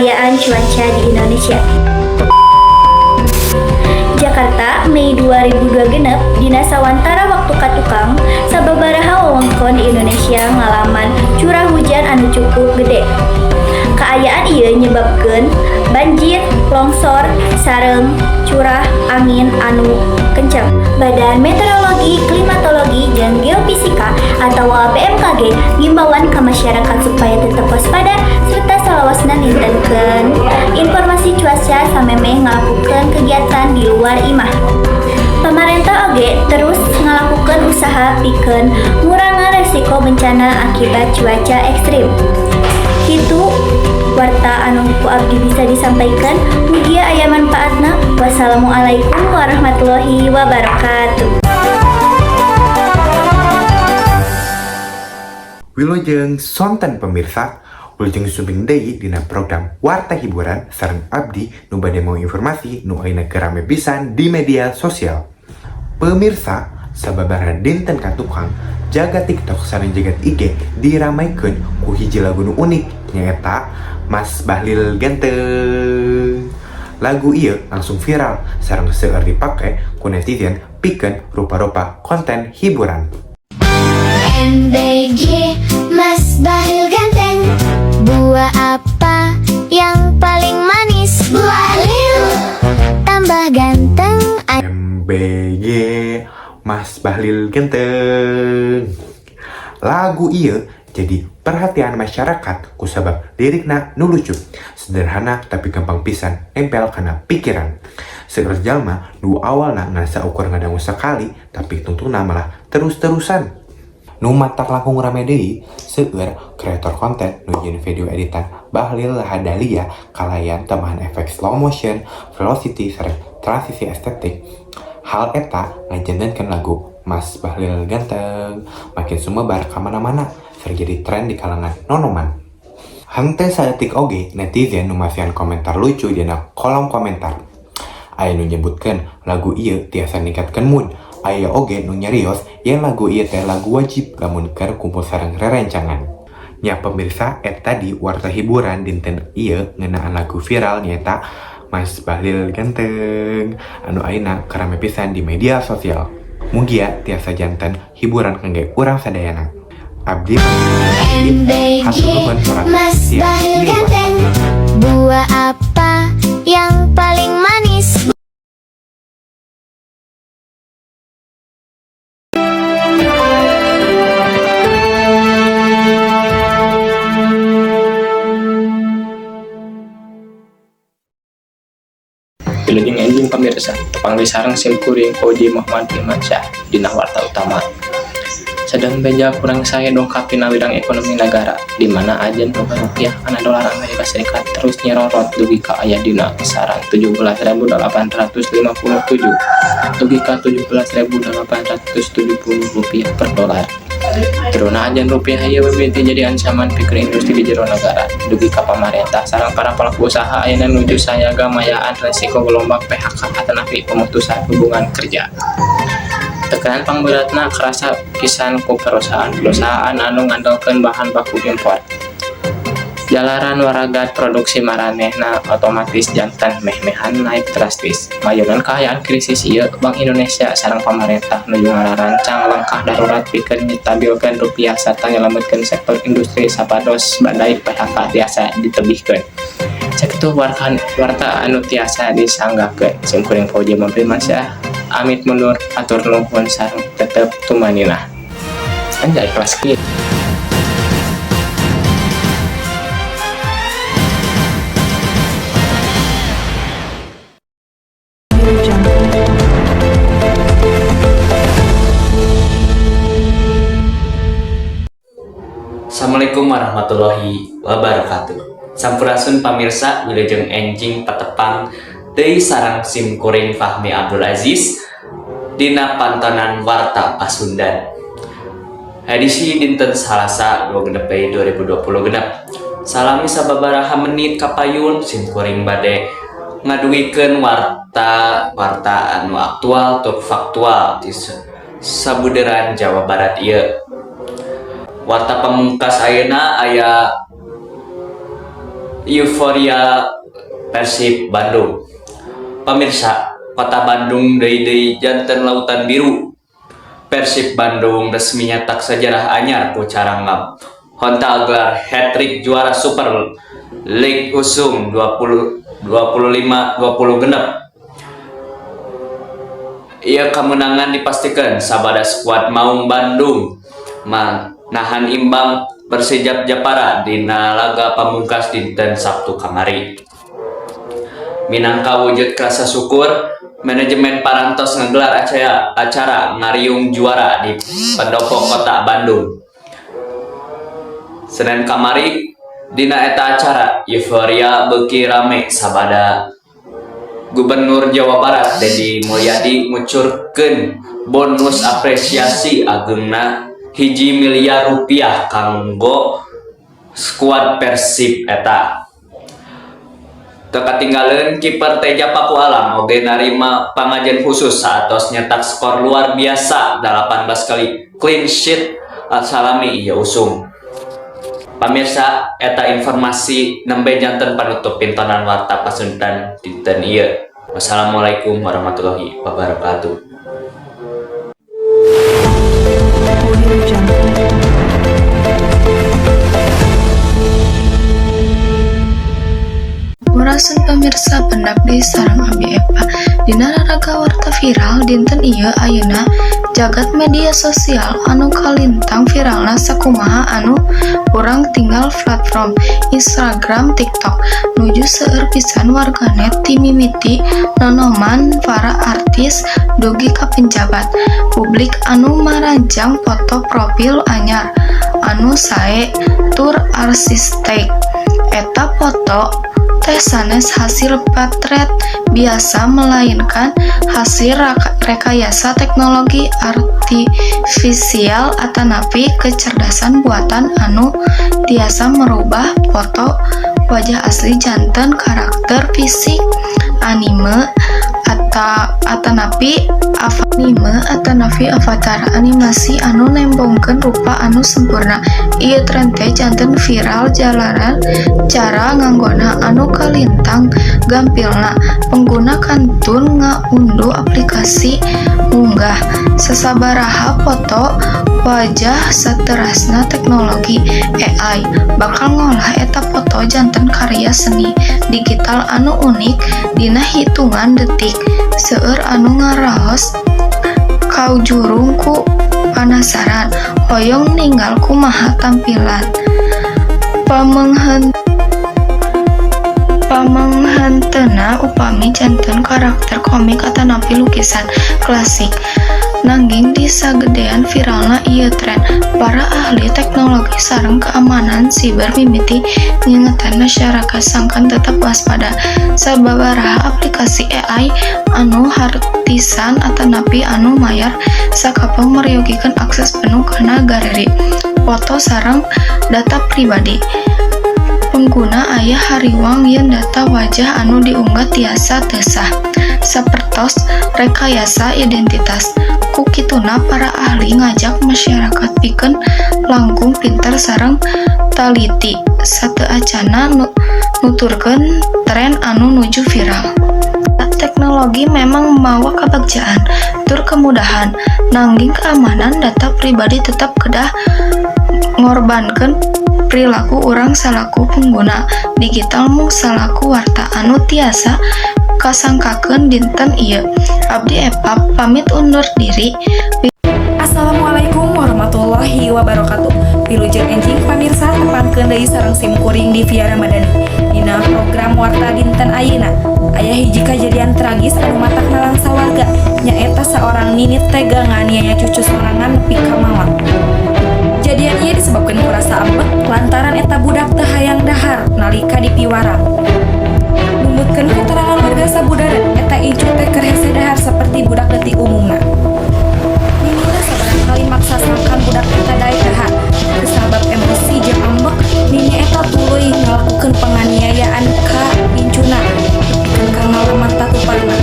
keayaan cuaca di Indonesia. Jakarta, Mei 2002 genep, Dina sawantara waktu katukang, sababaraha wewengkon di Indonesia ngalaman curah hujan anu cukup gede. Kaayaan ieu nyebabkeun banjir, longsor, sareng curah angin anu kencang. Badan Meteorologi, Klimatologi, jeung Geofisika atau BMKG ngimbauan ka masyarakat supaya tetep waspada serta salawasna nintenkeun informasi cuaca samemeh ngalakukeun kegiatan di luar imah. Pemerintah oge terus ngalakukeun usaha pikeun ngurangan resiko bencana akibat cuaca ekstrim. Kitu warta anu ku abdi bisa disampaikan. Mugia aya manfaatna. Wassalamualaikum warahmatullahi wabarakatuh. Wilujeng sonten pemirsa, wilujeng subing deui dina program Warta Hiburan sareng abdi nu bade mau informasi nu ayeuna keur rame pisan di media sosial. Pemirsa, sababaraha dinten katukang jaga TikTok sareng jagat IG diramaikeun ku hiji lagu nu unik nyaeta Mas Bahlil Ganteng. Lagu ieu langsung viral sareng seueur dipake ku netizen pikeun rupa-rupa konten hiburan. MBG Mas Bahlil Ganteng, buah apa yang paling manis? Buah lil, tambah ganteng. MBG Mas Bahlil Ganteng. Lagu ieu jadi perhatian masyarakat kusabab lirikna nu lucu, sederhana tapi gampang pisan nempel kana pikiran. Seueur jalma nu awalna ngasa ukur ngadangu sakali tapi tungtungna malah terus-terusan. Nu matak langkung rame deui seueur kreator konten nu nyieun video editan Bahlil Lahadalia kalayan tambahan efek slow motion, velocity, sareng transisi estetik. Hal eta ngajengkeun lagu Mas Bahlil Ganteng makin sumebar ka mana-mana sareng jadi tren di kalangan nonoman. Henteu saeutik oge netizen nu masihan komentar lucu dina kolom komentar. Aya nu nyebutkeun lagu ieu tiasa ningkatkeun mood. Aya oge nu nyarios yen lagu ieu teh lagu wajib lamun keur kumpul sareng rerencangan. Nya pemirsa, eta di warta hiburan dinten ieu ngeunaan lagu viral nyaeta Mas Bahlil Ganteng anu ayeuna kerame pisan di media sosial. Mugia tiasa janten hiburan kangge urang sadayana. Abdi MBG Mas Bahlil Ganteng, buah apa yang paling manis? Wilujeng enjing pemirsa, tepang disareng sim kuring Koji Muhammad Firmansyah dina warta utama. Sedang beja kurang saya dongkapin bidang ekonomi negara, di mana ajen rupiah kana dolar Amerika Serikat terus nyerorot dugi ka aya dina kisaran 17.857 dugi ka 17.870 rupiah per dolar. Turuna ajen rupiah ieu bibiti jadi ancaman pikeun industri di jero negara. Dugi ka pamarentah sareng para pelaku usaha ayeuna nuju sayaga mayaan resiko gelombang PHK atanapi pemutusan hubungan kerja. Tekanan pangberatna kerasa pisan ku perusahaan anu ngandalkeun bahan baku impor. Jalaran waragat produksi maranehna otomatis janten meh-mehan naik drastis. Majunan kaayaan krisis ieu, Bank Indonesia sareng pamarentah nuju ngarancang langkah darurat pikeun nyetabilkeun rupiah sarta nyelametkeun sektor industri sapados badai PHK tiasa ditebihkeun. Sakitu warta anu tiasa disanggakeun. Sim kuring Koji Muhammad Firmansyah amit mundur atur nuhun sareng tetep tumaninah. Anjay kelas kieu. Assalamualaikum warahmatullahi wabarakatuh. Sampurasun pamirsa, wilujeng enjing patepang deui sareng sim kuring Fahmi Abdul Aziz dina pantonan Warta Pasundan. Edisi dinten Salasa 26 Mei 2020 genep. Salami sababaraha menit kapayun sim kuring bade ngadugikeun warta anu aktual tur faktual di sabuderan Jawa Barat ieu. Warta pamungkas ayeuna aya euforia Persib Bandung. Pamirsa, Kota Bandung deui janten lautan biru. Persib Bandung resmi nyetak sejarah anyar ku cara hontal gelar hat-trick juara Super League usum 25-20 genep. Ia kemenangan dipastikan sabada skuad Maung Bandung nahan imbang Persijap Japara dina laga pamungkas dinten Sabtu kamari. Minangka wujud rasa syukur, manajemen Parantos ngegelar acara ngariung juara di pendopo Kota Bandung. Senin kamari dina eta acara euforia beuki rame sabada Gubernur Jawa Barat Deddy Mulyadi ngucurkeun bonus apresiasi ageuna $1 miliar kanggo skuad Persib eta. Teu katinggaleun kiper Teja Paku Alam oge narima pangajian khusus saatos nyetak skor luar biasa 18 kali clean sheet salami ieu usum. Pamirsa, eta informasi nembe janten panutup pintonan warta pasundan dinten ieu. Wassalamualaikum warahmatullahi wabarakatuh. Murasun pemirsa pendak di sareng Abi Epa dina raraga warta viral dinten ieu ayeuna jagat media sosial anu kalintang viralna sakumaha anu urang tinggal platform Instagram, TikTok nuju seueur pisan warganet ti mimiti nonoman para artis dugi ka penjabat publik anu maranjang foto profil anyar anu sae tur artistik. Eta foto teh sanes hasil potret biasa melainkan hasil rekayasa teknologi artifisial atanapi kecerdasan buatan anu tiasa merubah foto wajah asli janten karakter fisik anime atanapi avatar animasi anu nembongkeun rupa anu sempurna. Ieu tren teh janten viral jalaran cara nganggona anu kalintang gampilna pengguna kantun ngaunduh aplikasi munggah sasabaraha foto wajah saterasna teknologi AI bakal ngolah eta foto janten karya seni digital anu unik dina hitungan detik seueur anu ngaraos kaujurung ku panasaran hoyong ninggal kumaha tampilan pamenghentena upami janten karakter komik atanapi lukisan klasik. Nangging di sagedean viralna ieu tren, para ahli teknologi sareng keamanan siber mimiti ngingetan masyarakat sangkan tetap waspada sababaraha aplikasi AI anu hartisan atanapi anu mayar sakapeng meriyogikeun akses penuh kana galeri foto sareng data pribadi pengguna aya hariwang yen data wajah anu diunggah tiasa teu sah sapertos rekayasa identitas. Ku kituna para ahli ngajak masyarakat pikeun langkung pinter sareng taliti sateacana nuturkeun tren anu nuju viral. Teknologi memang membawa kebagjaan tur kemudahan, nangging keamanan data pribadi tetap kedah ngorbankeun perilaku urang salaku pengguna digital mung salaku warta anu tiasa kasangkakeun dinten ieu. Abdi Epa pamit undur diri. Assalamualaikum warahmatullahi wabarakatuh. Wilujeng enjing pamirsa tepangkeun deui sareng sim kuring di Via Ramadhani. Dina program warta dinten ayeuna aya hiji kajadian tragis anu matak nalangsa warga nyaeta saorang ninit tega nganiaya cucu sorangan nepi ka mawa. Kejadian ieu disebabkeun ku rasa ambek lantaran eta budak teu hayang dahar nalika dipiwarang. Numutkeun keterangan warga sabudara eta icu teh keur hese dahar saperti budak leutik umumna. Mimina sabarangkali maksa sangkan budak eta daek dahar. Kusabab emosi jeung ambek, nini eta tuluy ngalakukeun penganiayaan ka incuna pikeun ka ngalamat tatuparna.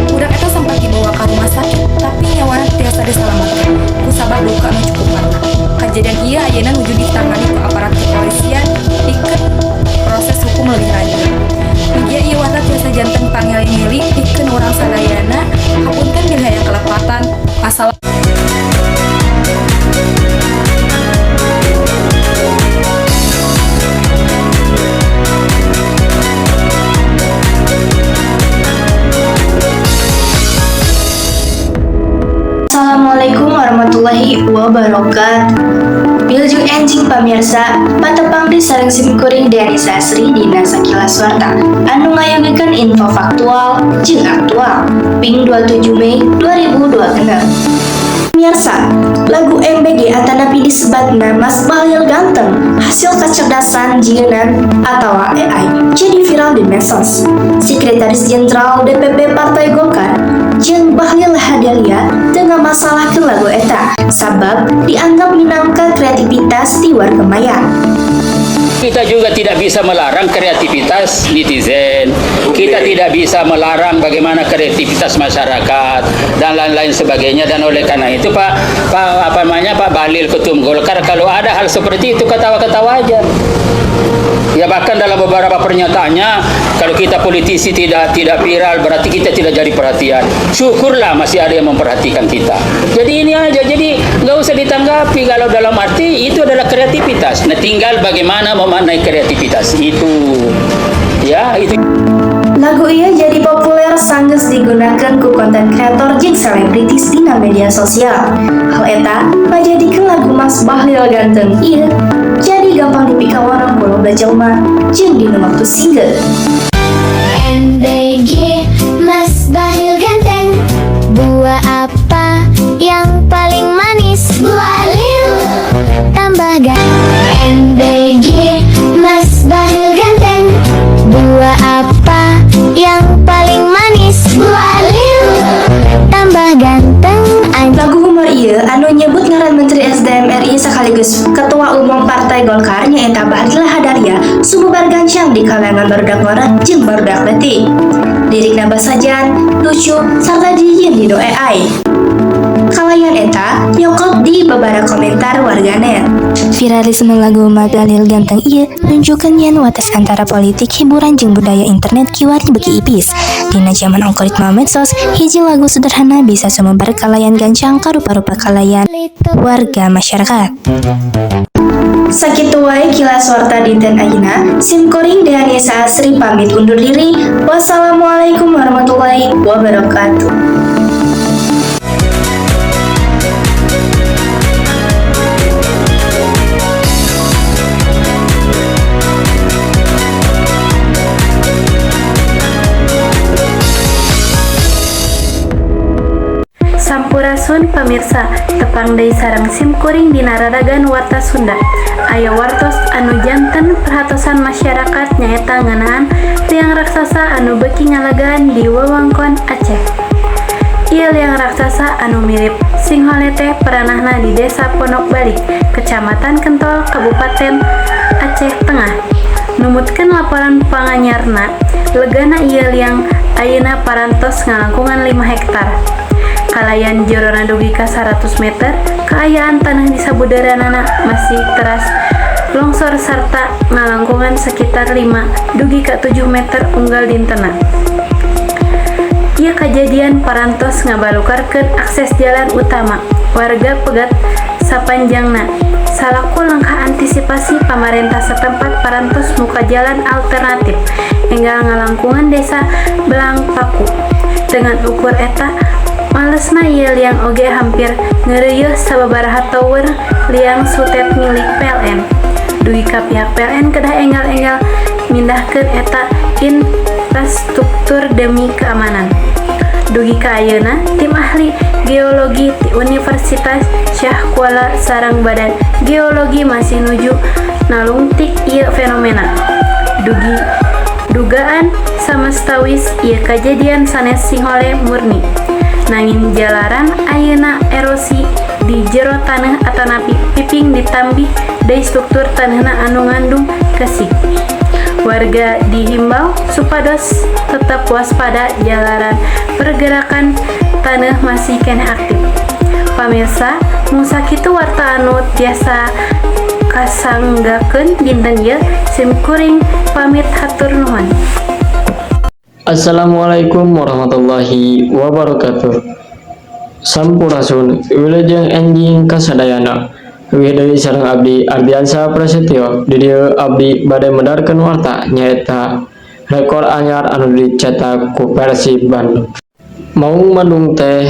Budak eta sempat dibawa ka rumah sakit, tapi nyawana tiasa diselamatkan. Kusabab luka anu cukup parah. Kejadian ieu ayeuna nuju ditangani ku aparat kepolisian pikeun proses Assalamualaikum warahmatullahi wabarakatuh. Wilujeng enjing pamirsa, patepang di sareng simkuring Deani Sasri dina sakilas warta anu ngayogikeun info faktual jeung aktual ping 27 Mei 2026. Pemirsa, lagu MBG atanapi disebatna Mas Bahlil Ganteng hasil kecerdasan jieunan atau AI jadi viral di medsos. Sekretaris Jenderal DPP Partai Golkar jeung Bahlil Hadalia tengah masalah ke lagu eta sabab dianggap minangka kreativitas di warga maya. Kita juga tidak bisa melarang kreativitas netizen. Kita tidak bisa melarang bagaimana kreativitas masyarakat dan lain-lain sebagainya. Dan oleh karena itu Pak Bahlil Ketum Golkar kalau ada hal seperti itu ketawa-ketawa aja. Ya bahkan dalam beberapa pernyataannya kalau kita politisi tidak viral berarti kita tidak jadi perhatian. Syukurlah masih ada yang memperhatikan kita. Jadi ini aja, jadi nggak usah ditanggapi kalau dalam arti itu adalah kreativitas. Nah tinggal bagaimana memaknai kreativitas itu. Ya itu. Lagu ieu jadi populer sanggeus digunakan ku konten kreator jeung selebritis dina media sosial. Hal eta ngajadikeun lagu Mas Bahlil Ganteng ieu jadi gampang dipikawarong ku loba jalma jeung dina waktu singgel. MBG Mas Bahlil Ganteng, buah apa yang paling manis? Buah lil tambah ganteng. MBG Mas Bahlil Ganteng, buah apa yang paling manis? Buah lil tambah ganteng. Lagu humor ieu anu nyebut ngaran Menteri SDM RI sekaligus Ketua Umum Partai Golkar nyaeta Bahlil Hadalia sumebar gancang di kalangan barudak ngorek jeung barudak leutik. Lirikna basajan, lucu, sarta dijieun di AI. Kalayan eta nyokot di beberapa komentar warganet. Viralisme lagu Mas Bahlil Ganteng ieu nunjukkeun yen wates antara politik, hiburan jeung budaya internet kiwari beuki ipis. Dina zaman algoritma medsos, hiji lagu sederhana bisa sumebar kalayan gancang ka rupa-rupa kalayan warga masyarakat. Sakitu wae kilas warta dinten ayeuna. Simkuring Deani Sasri pamit undur diri. Wassalamualaikum warahmatullahi wabarakatuh. Sampurasun pamirsa, tepang deui sareng simkuring dina radagan warta Sunda. Aya wartos anu janten perhatosan masyarakat nyaeta ngeunaan liang raksasa anu beuki ngalagaan di wewengkon Aceh. Ieu liang raksasa anu mirip Singhole teh peranahna di Desa Pondok Balik, Kecamatan Kentol, Kabupaten Aceh Tengah. Numutkeun laporan panganyarna, legana ieu liang ayeuna parantos ngalangkungan 5 hektar. Kalayan jerona dugi ka 100 meter, keayaan tanah di sabudaranana masih teras longsor sarta ngalangkungan sekitar 5 dugi ka 7 meter unggal dintena. Ieu kajadian parantos ngabalukarkeun akses jalan utama. Warga pegat sapanjangna. Salaku langkah antisipasi pamarentah setempat parantos muka jalan alternatif enggal ngalangkungan desa Belangpaku. Dengan ukur eta malesna ieu liang oge hampir ngeureuh sababaraha tower liang sutet milik PLN. Dugi ka pihak PLN kedah enggal-enggal mindahkeun eta infrastruktur demi keamanan. Dugi ka ayeuna tim ahli geologi ti Universitas Syah Kuala sareng Badan Geologi masih nuju nalungtik ieu fenomena. Dugaan samastawis ieu kajadian sanes Singhole murni. Nanging jalaran ayeuna erosi di jero tanah atanapi piping ditambih deui struktur tanahna anu ngandung kesik. Warga dihimbau supados tetap waspada jalaran pergerakan tanah masih keneh aktif. Pamirsa, mung sakitu warta anu tiasa kasanggakeun dinten ieu simkuring pamit hatur nuhun. Assalamualaikum warahmatullahi wabarakatuh. Sampurasun wilujeng enjing kasadayana wih dari sareng abdi Ardiansa Prasetyo di dieu abdi bade medarkeun warta nyaeta rekor anyar anu dicetak ku Persib Bandung. Maung Bandung teh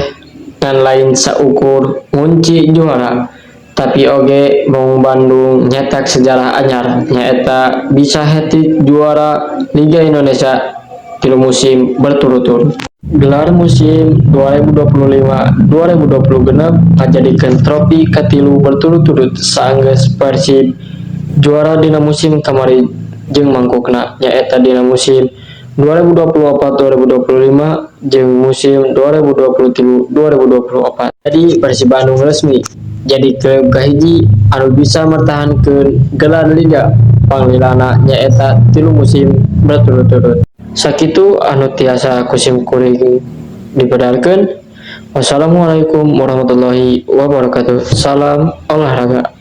ngan lain saukur ngunci juara, tapi oge Maung Bandung nyetak sejarah anyar nyaeta bisa hat-trick juara Liga Indonesia 3 musim berturut-turut. Gelar musim 2025-2026 ngajadikeun tropi katilu berturut-turut saenggeus Persib juara dina musim kamari jeung mangkukna nyaeta dina musim 2024-2025 jeung musim 2023-2024. Jadi Persib Bandung resmi jadi klub kahiji anu bisa mertahankeun gelar liga panglilana nyaeta 3 musim berturut-turut. Sakitu anu tiasa kusim kuring dibedarkeun. Wassalamualaikum warahmatullahi wabarakatuh. Salam olahraga.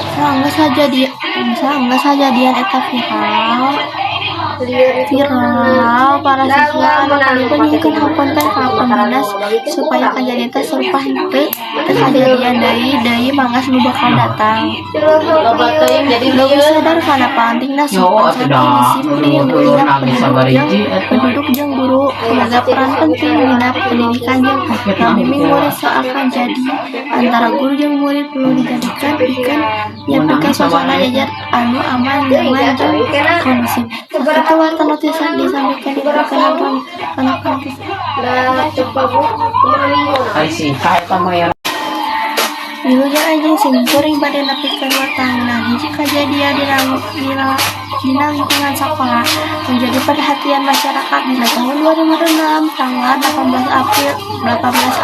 Saanggeus sajadian eta viral para siswa anu kalipun nyikeun hapunten ka Pemdas supaya kajadian teh serupa henteu kajadian deui mangga nu bakal datang. Leuwih sadar kana pentingna support disiplin penduduk jeung guru menjaga peran penting dina pendidikan jeung bimbing murid seakan jadi antara guru jeung murid perlu dijadikan pikeun nyampikeun suasana jajar anu aman nyaman jeung kondusif. Itu warta notisan disampaikan di perkenalan anak-anak. Wilujeng anjing simkuring bade nepikeun wartana hiji kajadian dina lingkungan sekolah menjadi perhatian masyarakat di tahun 2006 tanggal 18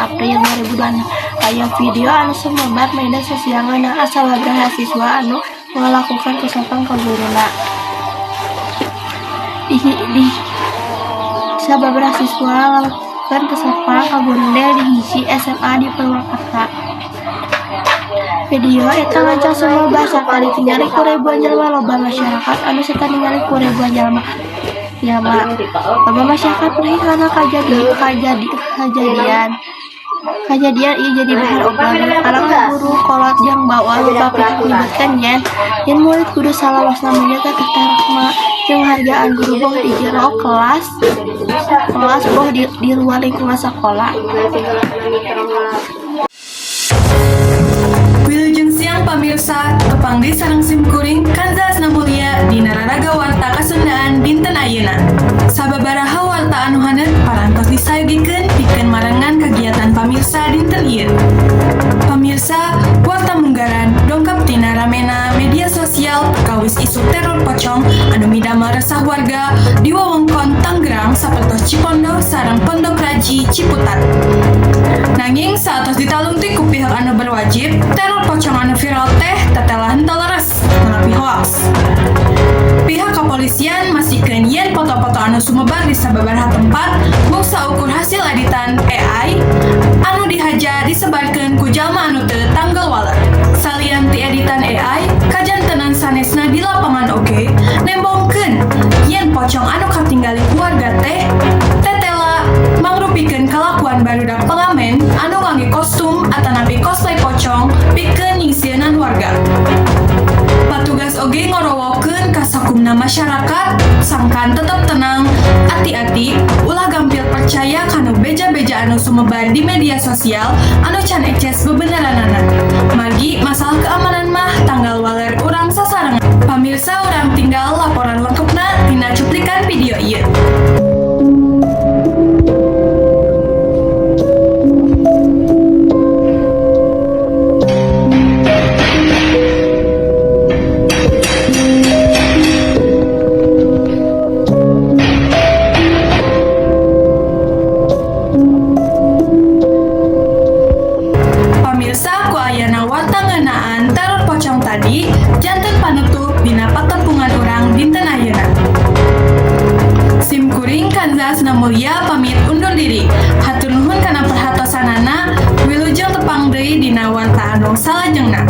April 2026. Aya video anu sumebar media sosial ngeunaan sababaraha siswa anu melakukan kesopan ka guruna. Sababaraha siswa melakukan kesopan ka guruna di hiji SMA di Purwakarta. Video eta ngancang sumebar sarta ditingali ku ribuan jalma. Loba masyarakat anu sarta ningali ku ribuan jalma. Loba masyarakat perih kana kajadian ieu jadi bahan obrolan kalangan guru, kolot jeung bawah lupa menyebutkan yen murid kudu salawasna menjaga tata krama jeung hargaan guru boh di jero kelas boh di luar lingkungan sekolah. Wilujeng siang pamirsa, tepang di sareng simkuring Kanza Asna Mulia di Nararaga Warta Kasundaan dinten ayeuna. Sababaraha warta anu haneut parantos disayogikeun pikeun marangan kagiatan pamirsa dinten ieu. Pamirsa, warta munggaran dongkap tina ramena media sosial perkawis isu teror pocong anu midamel resah warga di wewengkon Tanggerang sapertos Cipondoh sareng Pondok Raji Ciputat. Nanging saatos ditalungti ku pihak anu berwajib, teror pocong anu viral teh tetelah henteu leres nepi hoaks. Pihak kepolisian masihkeun yen foto-foto anu sumebar di sababaraha tempat mung saukur hasil editan AI anu dihaja disebarkeun ku jalma anu teu tanggal waler. Salian ti editan AI, kajantenan sanesna di lapangan oge nembongkeun yen pocong anu katinggali keluarga teh tetela mangrupikeun kalakuan barudak pengamen anu ngangge kostum atanapi cosplay pocong pikeun nyingsieunan warga. Patugas oge ngorowokeun ka sakumna masyarakat sangkan tetep tenang, ati-ati, ulah gampil percaya kanu beja-beja anu sumebar di media sosial anu can eces bebeneranana. Margi masalah keamanan mah tanggal waler urang sasarengan. Pamirsa, urang tinggal laporan lengkapna tina cuplikan video ieu. Pamirsa, ku ayana warta ngeunaan teror pocong tadi janten panutup dina patempungan urang dinten ayeuna. Simkuring Kanza Asna Mulia pamit undur diri. Hatur nuhun kana perhatosanana. Wilujeng tepang deui dina warta anu salajengna.